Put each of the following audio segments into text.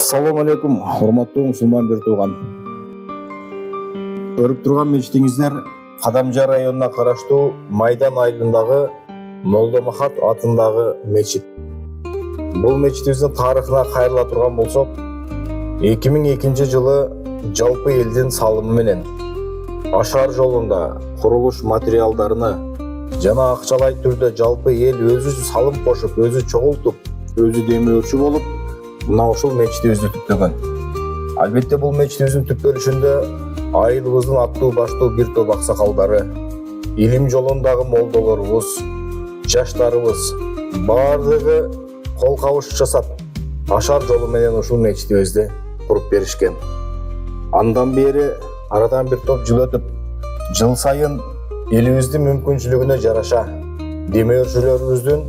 Assalamu алейкум, урматтуу мусулман бир тууган. Көрүп турган мечитиңиздер Кадамжа районуна караштуу Майдан айылындагы Молдомахат атындагы мечит. Бул мечитибиздин тарыхына кайрыла турган болсок, 2002 жылы жалпы элдин салымы менен Ашар жолунда курулуш материалдарыны жана акчалай түрдө жалпы эл өзү салым кошуп, өзү чогултуп, өзү демөөрчү болуп, мына ушул мечитибизди түптөгөн. Албетте бул мечитибиздин түптөлүшүндө айылыбыздын аттуу баштуу бир топ аксакалдары, илим жолундагы молдолорубуз, жаштарыбыз баардыгы кол кабыш жасап, Ашар жолу менен ушул мечитибизди куруп беришкен. Андан бери арадан бир топ жыл өтүп, жыл сайын элибиздин мүмкүнчүлүгүнө жараша, демөөрчүлөрүбүздүн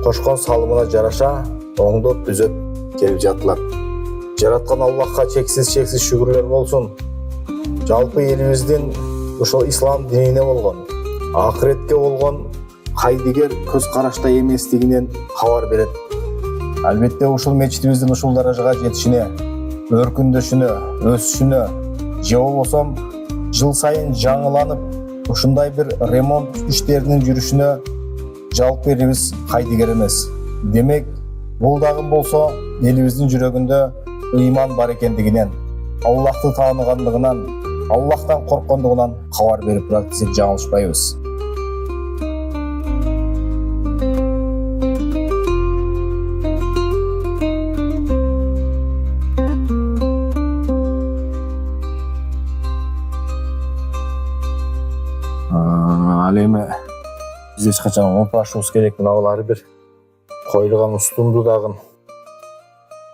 кошкон салымына жараша оңдоп түзөп келип жатылат. Жараткан Аллахка чексиз шүгүрлөр болсун. Жалпы элибиздин ошол ислам динине болгон, акыретке болгон кайдыгер көз карашта эместигинен кабар берет. Албетте ушул мечитибиздин ушул даражага жетишине, өркүндөшүнө, өсүшүнө, же болбосо жыл сайын жаңыланып, ушундай бир ремонт иштеринин жүрүшүнө жалпы элибиз кайдыгер эмес. Демек, бул дагы болсо элибиздин жүрөгүндө ыйман бар экендигинен, Аллахты тааныгандыгынан, Аллахтан корккондугунан кабар берип турат десек жаңылышпайбыз. Ал эми биз эч качан унутпашыбыз керек, мына булар бир коюлган устунду дагы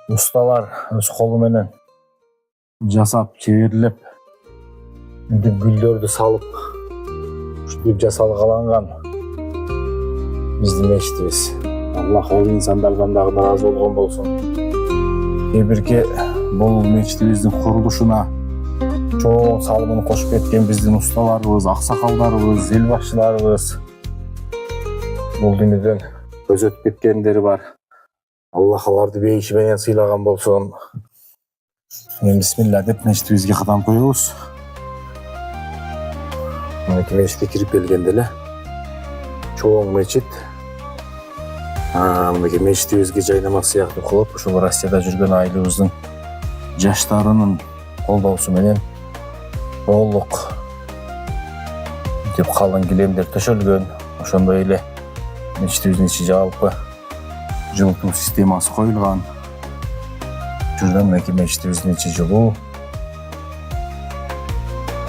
усталар өз колу менен жасап, чеберлеп, гүлдөрдү салып, ушинтип жасалгаланган биздин мечитибиз. Аллах ол инсандардан дагы ыраазы болгон болсун. Кээ бул мечитибиздин курулушуна чоң салымын кошуп кеткен биздин усталарыбыз, аксакалдарыбыз, эл башчыларыбыз, бул дүйнөдөн көз өтүп кеткендери бар. Аллах аларды бейиши менен сыйлаган болсун. Бисмилла деп мечитибизге кадам коебуз. Мынакей мечитке кирип келгенде эле чоң мечит. Мынакей мечитибизге жайнамак сыяктуу кылып, ушул Россияда жүргөн айылыбыздын жаштарынын колдоосу менен толук деп калың килемдер төшөлгөн. Ошондой эле мечитибиздин ичи жалпы жылытуу системасы коюлган. Жүрдөн мынакей мечитибиздин ичи жылуу.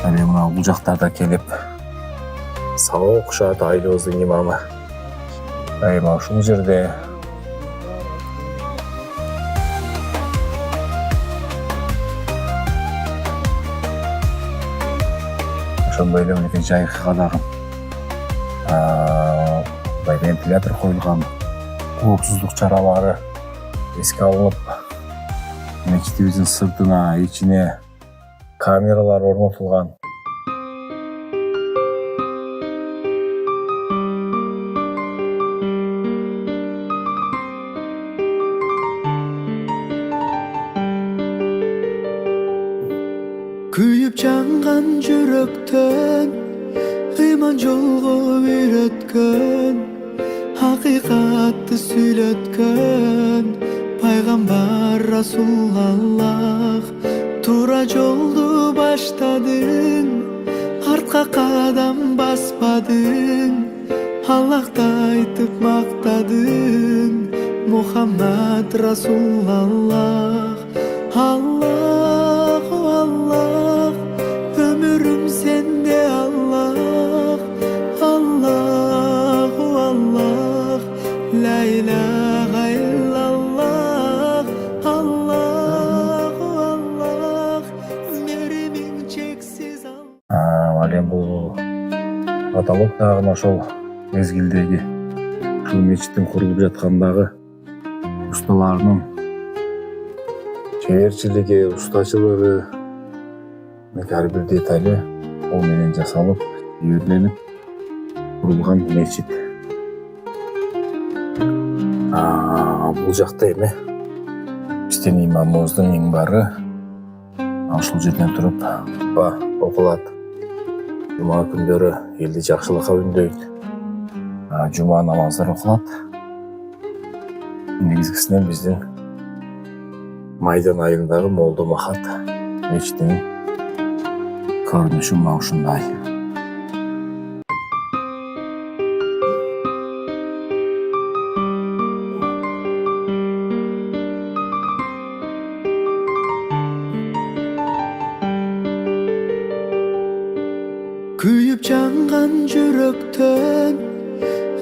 Эми мына бул жактарда келип сабак окушат айылыбыздын имамы. Эми ушул жерде ошондой эле мынакей жайкыга дагы вентилятор коюлган, коопсуздук чаралары эске алынып, мечитибиздин сыртына, ичине камералар орнотулган. Kuyup жанган жүрөктөн ыйман жолго үйрөткөн, hakikatты сүйлөткөн пайгамбар Расулаллах. Тура жолду баштадың, артка кадам баспадың, Аллахты айтып мактадың, Мухаммад Расулаллах. Аллах, Аллах, өмүрүм сенде Аллах. Аллах, Аллах, ла илаха иллаллах. Аллах, Аллах, меримиң чексиз Аллах. Ал эми бул каталог дагы ошол мезгилдеги ушул мечиттин курулуп жаткандагы усталарынын чеберчилиги, устачылыгы, ар бир детали кол менен жасалып, үйрөнүп курулган мечит. Бул жакта эми биздин имамыбыздын минбары ушул жерден туруп окулат. Жума күндөрү элди жакшылыкка үндөйт. Жума намаздар окулат. Негизгисинен биздин Майдан айылындагы Молдо Махат мечитинин көрүнүшү мына ушундай. Kuyup жанган жүрөктөн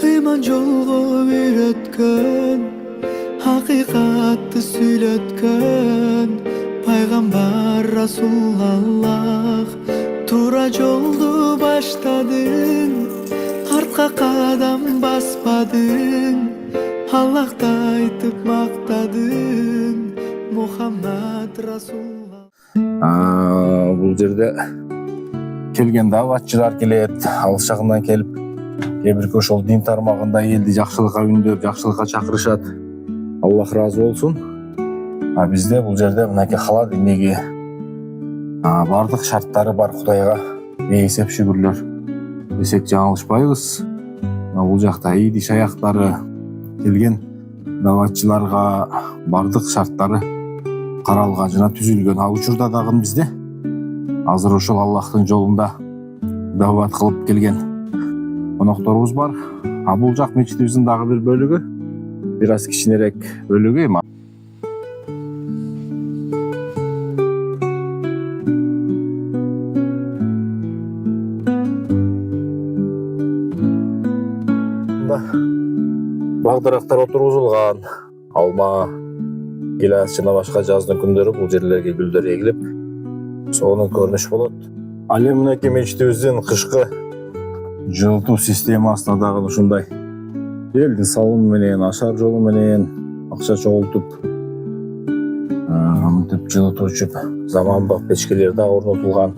ыйман жолго үйрөткөн, hakikatты сүйлөткөн пайгамбар Расулаллах. Туура жолду баштадың, артка кадам баспадың, Аллахты айтып мактадың, Мухаммад Расулаллах. Бул жерде келген даватчылар келет, алыс жагынан келип, кээ-бирки ошол дин тармагында элди жакшылыкка үндөп, жакшылыкка чакырышат. Аллах разы болсун. Бизде бул жерде мынакей холодильниги, бардык шарттары бар Кудайга бейесеп шүгүрлөр десек жаңылышпайбыз. Бул жакта идиш аяктары келген даватчыларга бардык шарттары каралган жана түзүлгөн. Учурда дагы бизде азыр ошол Аллахтын жолунда дават кылып келген конокторубуз бар. Бул жак мечитибиздин дагы бир бөлүгү, бир аз кичинерээк бөлүгү. Багдарактар отургузулган, алма, гилас жана башка жаздын күндөрү бул жерлерге гүлдөр эгилип, сонун көрүнүш болот. Ал эми мынакей мечитибиздин кышкы жылытуу системасына дагы ушундай элдин салымы менен, ашар жолу менен акча чогултуп, мынтип жылытуучу заманбап печкелер дагы орнотулган.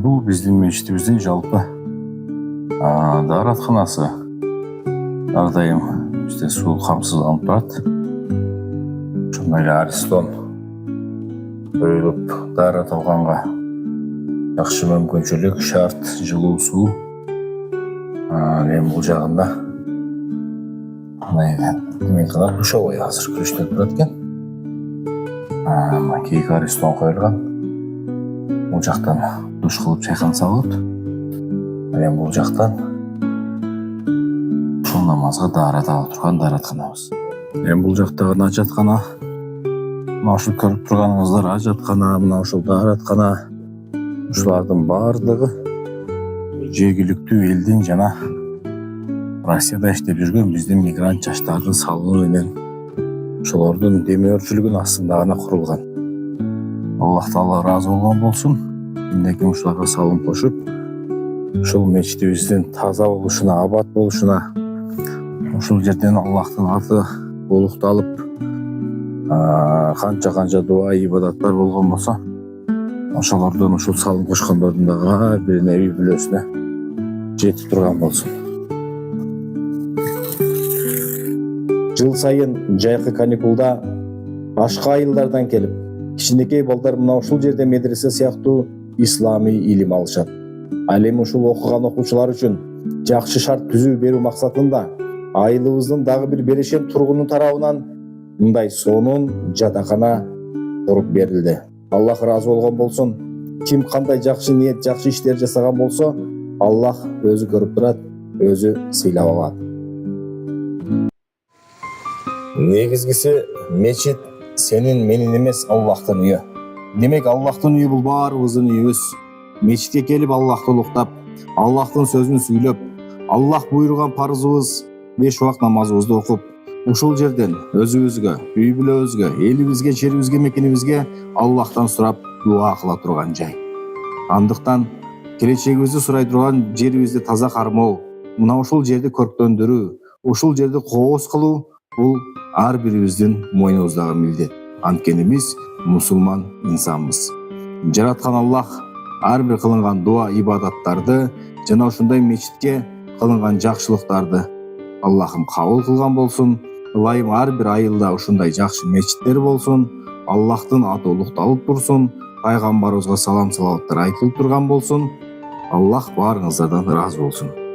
Бул биздин мечитибиздин жалпы дааратканасы. Ар дайым бизде суу камсызданып турат. Ошондой эле Аристон коюлуп даарат алганга жакшы мүмкүнчүлүк, шарт, жылуу суу. Эми бул жагында мындай душовой азыр күрөштүрүп турат экен. Кийик Аристон коюлган. Бул жактан душ кылып чайканса болот. Эми бул жактан ушул намазга даарат ала турган дааратканабыз. Эми бул жактагы ажаткана, мына ушул көрүп турганыңыздар ажаткана, мына ушул даараткана, ушулардын баардыгы жергиликтүү элдин жана Россияда иштеп жүргөн биздин мигрант жаштардын салымы менен ошолордун демөөрчүлүгүнүн астында гана курулган. Аллах Таала разы болгон болсун. Мындайким ушуларга салым кошуп, ушул мечитибиздин таза болушуна, абат болушуна, ушул жерден Аллахтын аты улукталып, канча дуа ибадаттар болгон болсо, ошолордун ушул салым кошкондордун дагы ар бирине үй бүлөсүнө жетип турган болсун. Жыл сайын жайкы каникулда башка айылдардан келип, кичинекей балдар мына ушул жерде медресе сыяктуу исламий илим алышат. Ал эми ушул окуган окуучулар үчүн жакшы шарт түзүү берүү максатында айылыбыздын дагы бир берешен тургунун тарабынан мындай сонун жатакана куруп берилди. Аллах разы болгон болсун. Ким кандай жакшы ниет, жакшы иштер жасаган болсо, Аллах өзү көрүп турат, өзү сыйлап алат. Негизгиси мечит сенин менин эмес, Аллахтын үйү. Демек Аллахтын үйү бул баарыбыздын үйүбүз. Мечитке келип Аллахты улуктап, Аллахтын сөзүн сүйлөп, Аллах буйруган парызыбыз 5 убак намазыбызды окуп, ушул жерден өзүбүзгө, үй бүлөбүзгө, элибизге, жерибизге, мекенибизге Аллахтан сурап дуа кыла турган жай. Андыктан келечегибизди сурай турган жерибизди таза кармоо, мына ушул жерди көрктөндүрүү, ушул жерди кооз кылуу бул ар бирибиздин мойнубуздагы милдет. Анткени биз мусулман инсанбыз. Жараткан Аллах ар бир кылынган дуа ибадаттарды жана ушундай мечитке кылынган жакшылыктарды Аллахым кабыл кылган болсун. Ылайым ар бир айылда ушундай жакшы мечиттер болсун. Аллахтын аты улукталып турсун. Пайгамбарыбызга салам салаваттар айтылып турган болсун. Аллах баарыңыздардан ыраазы болсун.